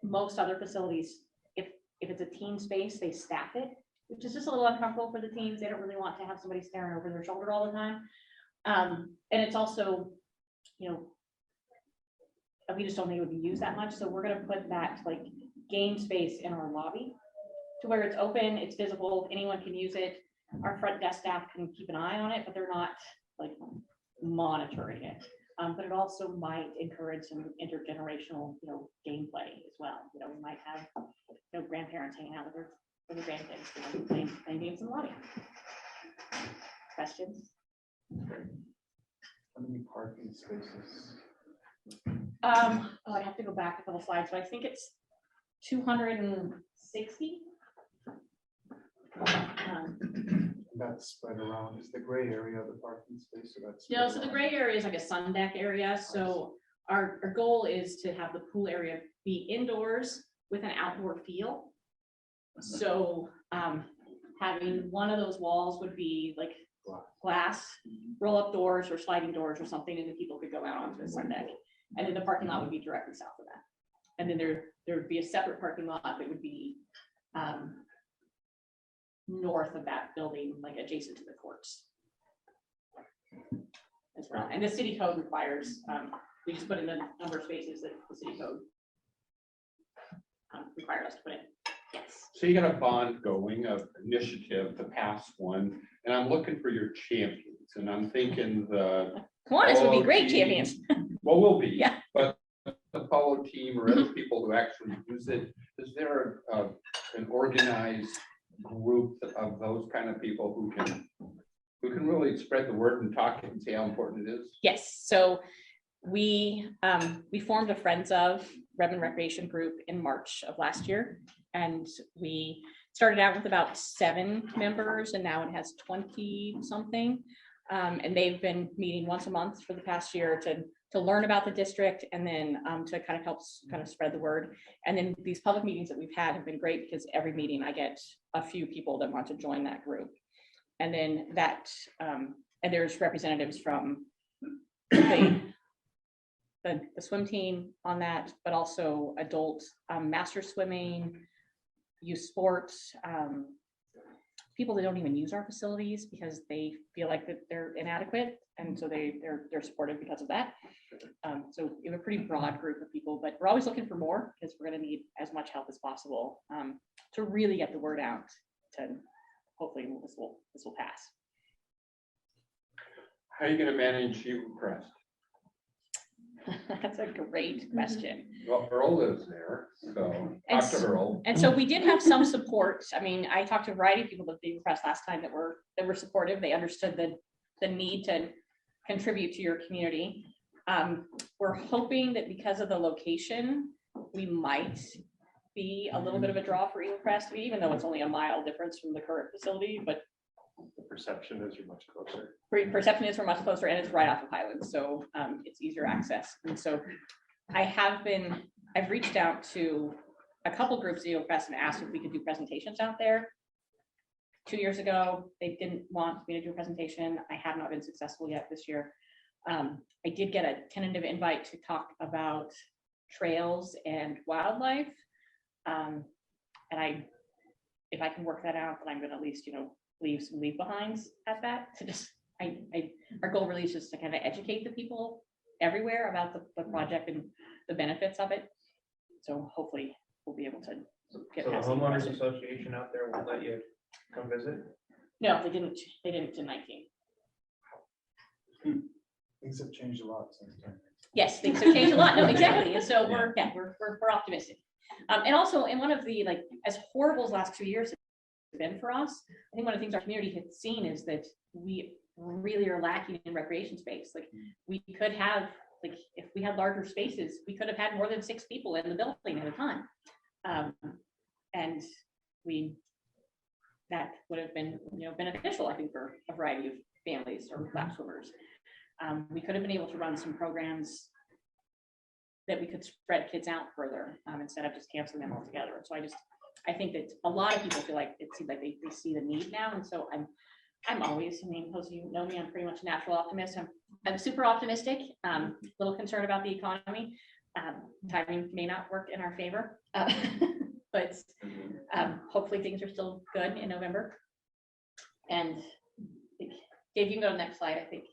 most other facilities, if it's a teen space, they staff it, which is just a little uncomfortable for the teens. They don't really want to have somebody staring over their shoulder all the time. And it's also, you know, we just don't think it would be used that much. So we're gonna put that like game space in our lobby to where it's open, it's visible, anyone can use it. Our front desk staff can keep an eye on it, but they're not like monitoring it. But it also might encourage some intergenerational, you know, gameplay as well. You know, we might have, you know, grandparents hanging out with their grandkids, you know, playing games in the lobby. Questions? How many parking spaces? Oh, I'd have to go back a couple slides, but I think it's 260. That's spread around, is the gray area of the parking space, so that's. No, so the gray area is like a sun deck area. So our goal is to have the pool area be indoors with an outdoor feel. So having one of those walls would be like glass, roll up doors or sliding doors or something, and then people could go out onto the sun deck. And then the parking lot would be directly south of that. And then there would be a separate parking lot that would be north of that building, like adjacent to the courts as well. And the city code requires, we just put in the number of spaces that the city code required us to put in. Yes. So you got a bond going, of initiative to pass one, and I'm looking for your champions, and I'm thinking the. Kiwanis would be great team- champions. Well, we'll be. Yeah. But the Polo team or other people who actually use it, is there an organized group of those kind of people who can really spread the word and talk and say how important it is? Yes, so we formed a Friends of Redmond Recreation group in March of last year. And we started out with about 7 members, and now it has 20 something. And they've been meeting once a month for the past year to learn about the district, and then to kind of help spread the word. And then these public meetings that we've had have been great, because every meeting I get a few people that want to join that group. And then and there's representatives from the swim team on that, but also adult master swimming, youth sports, people that don't even use our facilities because they feel like that they're inadequate, and so they're supportive because of that. So we have a pretty broad group of people, but we're always looking for more, because we're going to need as much help as possible to really get the word out. To hopefully this will pass. How are you gonna manage Youth Crest? That's a great question. Well, Earl lives there, so talk to Earl. And so we did have some support. I mean, I talked to a variety of people that they pressed last time that were supportive. They understood the need to contribute to your community. We're hoping that because of the location, we might be a little bit of a draw for Eagle Crest, even though it's only a mile difference from the current facility, but The perception is you're much closer. perception is we're much closer, and it's right off of Highland, so it's easier access. And so I've reached out to a couple groups at Eagle Crest and asked if we could do presentations out there. 2 years ago, they didn't want me to do a presentation. I have not been successful yet this year. I did get a tentative invite to talk about trails and wildlife. And if I can work that out, then I'm going to at least, leave some leave behinds at that. To just, our goal really is just to kind of educate the people everywhere about the project and the benefits of it. So hopefully we'll be able to get So the past the homeowners question. association out there won't let you come visit? No, they didn't in 19. Things have changed a lot since then. Yes, things have changed a lot. No, exactly. And so we're optimistic. And also, in one of the, as horrible as the last 2 years have been for us, I think one of the things our community has seen is that we really are lacking in recreation space. Like, we could have, if we had larger spaces, we could have had more than 6 people in the building at a time. And that would have been, beneficial, I think, for a variety of families or lap swimmers. We could have been able to run some programs that we could spread kids out further instead of just canceling them altogether. So I think that a lot of people feel like it seems like they see the need now, and so I'm always, I mean, those of you who know me, I'm pretty much a natural optimist. I'm super optimistic, a little concerned about the economy. Timing may not work in our favor, but hopefully things are still good in November. And Dave, you can go to the next slide, I think.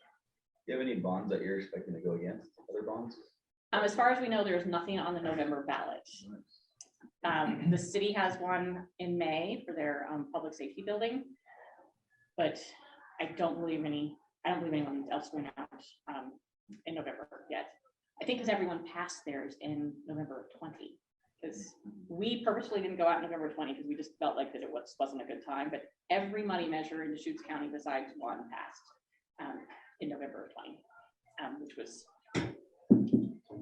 Do you have any bonds that you're expecting to go against, other bonds? As far as we know, there's nothing on the November ballot. The city has one in May for their public safety building, but I don't believe anyone else went out in November yet. I think because everyone passed theirs in November 20, because we purposely didn't go out November 20 because we just felt like that it wasn't a good time. But every money measure in Deschutes County besides one passed in November 20, which was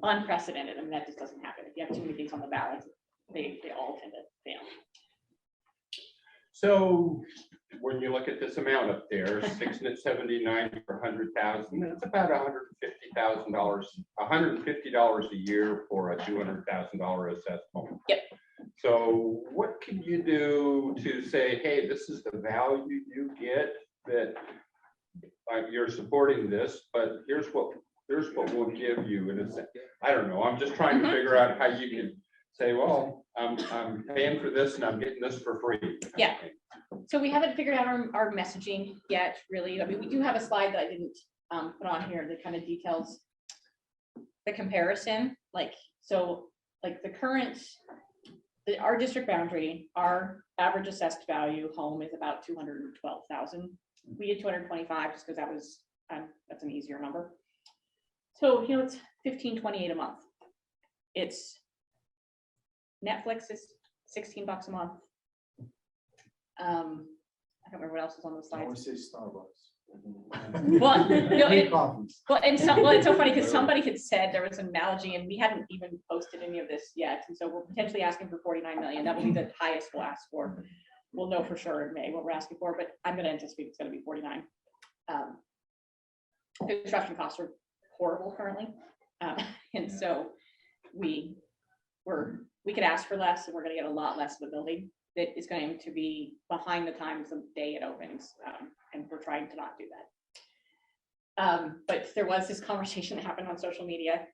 unprecedented. I mean, that just doesn't happen. If you have too many things on the ballot, they all tend to fail. So when you look at this amount up there, 679 for 100,000, that's about $150,000, $150 a year for a $200,000 assessed home. Yep. So what can you do to say, hey, this is the value you get, that you're supporting this, but here's what we'll give you. And it's, I don't know, I'm just trying to figure out how you can say, well, I'm paying for this and I'm getting this for free. Yeah. So we haven't figured out our messaging yet, really. I mean, we do have a slide that I didn't put on here that kind of details the comparison. Like, so like the current, our district boundary, our average assessed value home is about 212,000. We did 225 just because that was, that's an easier number. So, you know, it's $15.28 a month. It's Netflix is $16 a month. I don't remember what else is on the slide. I want to say Starbucks. Well, no, Hate coffees. well, and so, well, it's so funny because somebody had said there was an analogy, and we hadn't even posted any of this yet, and so we're potentially asking for 49 million. That will be the highest we'll ask for. We'll know for sure in May what we're asking for, but I'm going to anticipate it's going to be 49. Construction costs are horrible currently, and so we could ask for less, and we're going to get a lot less of a building that is going to be behind the times of the day it opens, and we're trying to not do that. But there was this conversation that happened on social media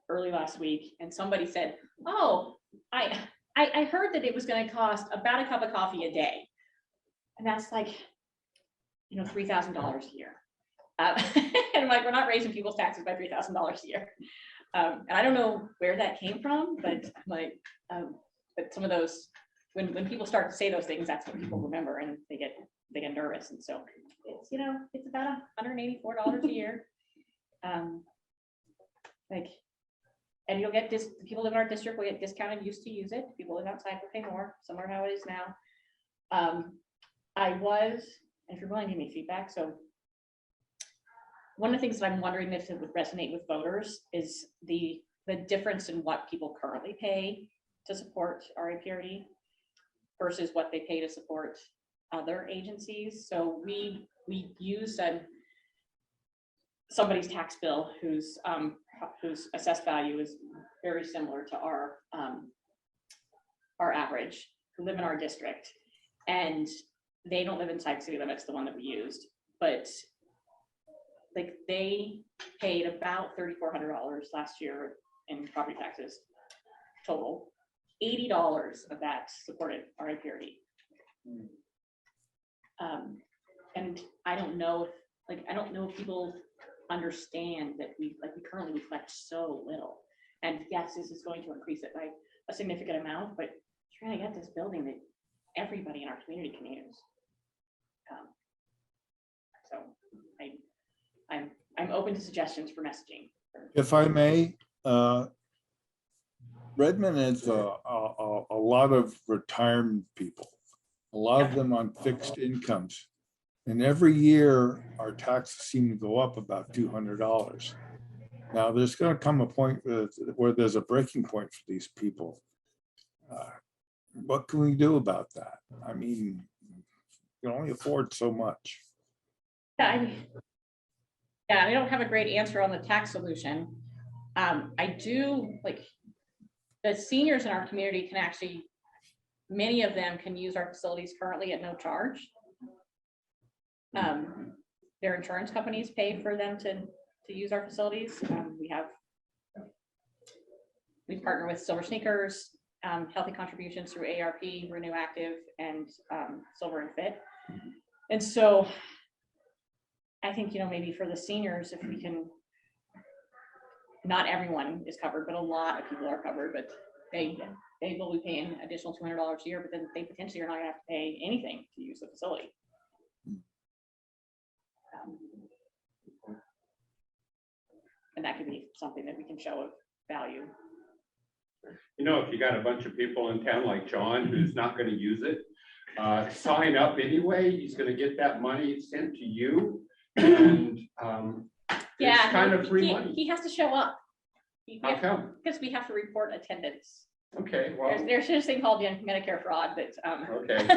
early last week, and somebody said, "Oh, I heard that it was going to cost about a cup of coffee a day," and that's like, you know, $3,000 a year. And I'm like, we're not raising people's taxes by $3,000 a year. And I don't know where that came from, but like, but some of those, when people start to say those things, that's what people remember, and they get nervous. And so it's, you know, it's about $184 a year. Like, and you'll get this, people live in our district will get discounted use to use it. People live outside will pay more, somewhere how it is now. And if you're willing to give me feedback, so one of the things that I'm wondering if it would resonate with voters is the difference in what people currently pay to support RAPRD versus what they pay to support other agencies. So we use somebody's tax bill whose assessed value is very similar to our average, who live in our district, and they don't live inside city limits, the one that we used, but like they paid about $3,400 last year in property taxes total. $80 of that supported RAPRD. And I don't know if people understand that we currently reflect so little. And yes, this is going to increase it by a significant amount, but trying to get this building that everybody in our community can use. So I'm open to suggestions for messaging. If I may, Redmond is a lot of retirement people, a lot of them on fixed incomes. And every year our taxes seem to go up about $200. Now there's going to come a point where there's a breaking point for these people. What can we do about that? I mean, you can only afford so much. Yeah, I don't have a great answer on the tax solution. I do, like, the seniors in our community can actually many of them can use our facilities currently at no charge. Their insurance companies pay for them to use our facilities. We partner with Silver Sneakers, Healthy Contributions through ARP, Renew Active, and Silver and Fit. And so I think, maybe for the seniors, if we can, not everyone is covered, but a lot of people are covered, but they will be paying additional $200 a year, but then they potentially are not gonna have to pay anything to use the facility. And that could be something that we can show of value. If you got a bunch of people in town like John, who's not gonna use it, sign up anyway, he's gonna get that money sent to you. And it's kind of free money. He has to show up. How come? Because we have to report attendance. Okay, well, There's this thing called Medicare fraud, but okay.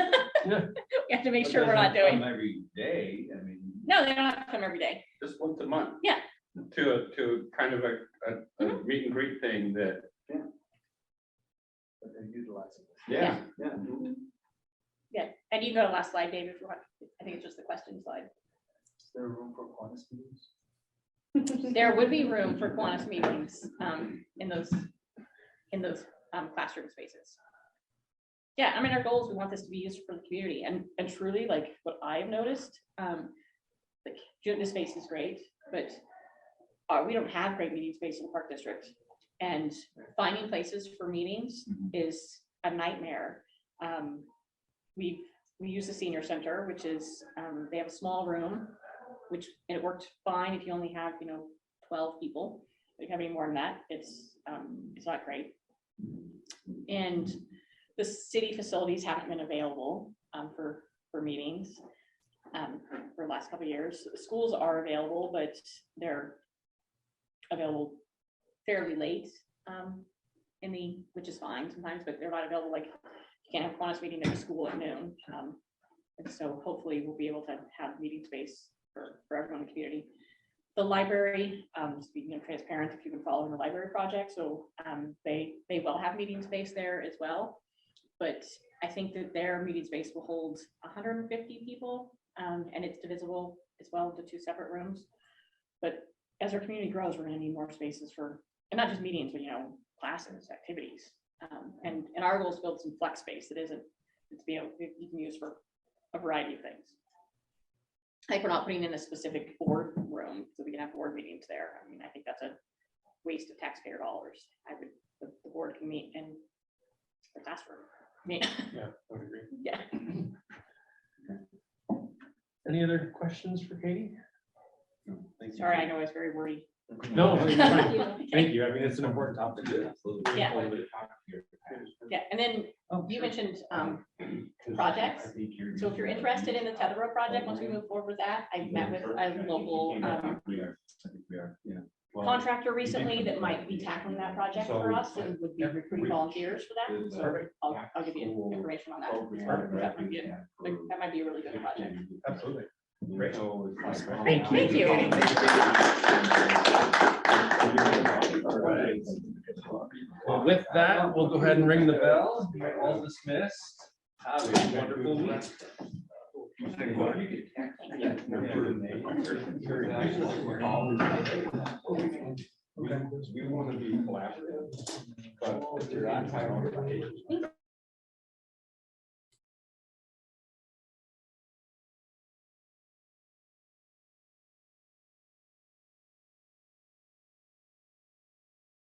we have to make sure we're not doing. Every day, I mean. No, they don't have to come every day. Just once a month. Yeah. To kind of a meet and greet thing that, But they're utilizing it. yeah. Yeah, and you can go to last slide, David, if you want. I think it's just the question slide. Is there room for Kiwanis meetings? There would be room for Kiwanis meetings in those classroom spaces. Yeah, I mean, our goal is we want this to be used for the community, and truly, like what I have noticed, like this space is great, but we don't have great meeting space in the Park District, and finding places for meetings is a nightmare. We use the senior center, which is they have a small room, and it worked fine if you only have 12 people. If you have any more than that, it's not great. And the city facilities haven't been available for meetings for the last couple of years. The schools are available, but they're available fairly late which is fine sometimes, but they're not available. Like you can't have a Kiwanis meeting at the school at noon. And so hopefully we'll be able to have meeting space for everyone in the community. The library, just being transparent, if you've been following the library project, so they will have meeting space there as well. But I think that their meeting space will hold 150 people, and it's divisible as well into 2 separate rooms. But as our community grows, we're going to need more spaces for, and not just meetings, but classes, activities, and our goal is to build some flex space that isn't to be able you can use for a variety of things. Like we're not putting in a specific board room so we can have board meetings there. I mean, I think that's a waste of taxpayer dollars. The board can meet in the classroom. Yeah, I would agree. Yeah. Any other questions for Katie? Sorry, I know it's very wordy. No, thank you. I mean, it's an important topic. Yeah. Yeah, and then you mentioned projects. So if you're interested in the Tether Road project, once we move forward with that, I met with a local contractor recently that might be tackling that project for us and would be recruiting volunteers for that. So I'll give you information on that. That might be a really good project. Absolutely. Great. Thank you. Well, with that, we'll go ahead and ring the bell. You're all dismissed. Have a wonderful week. We want to be collaborative, but if you're on time,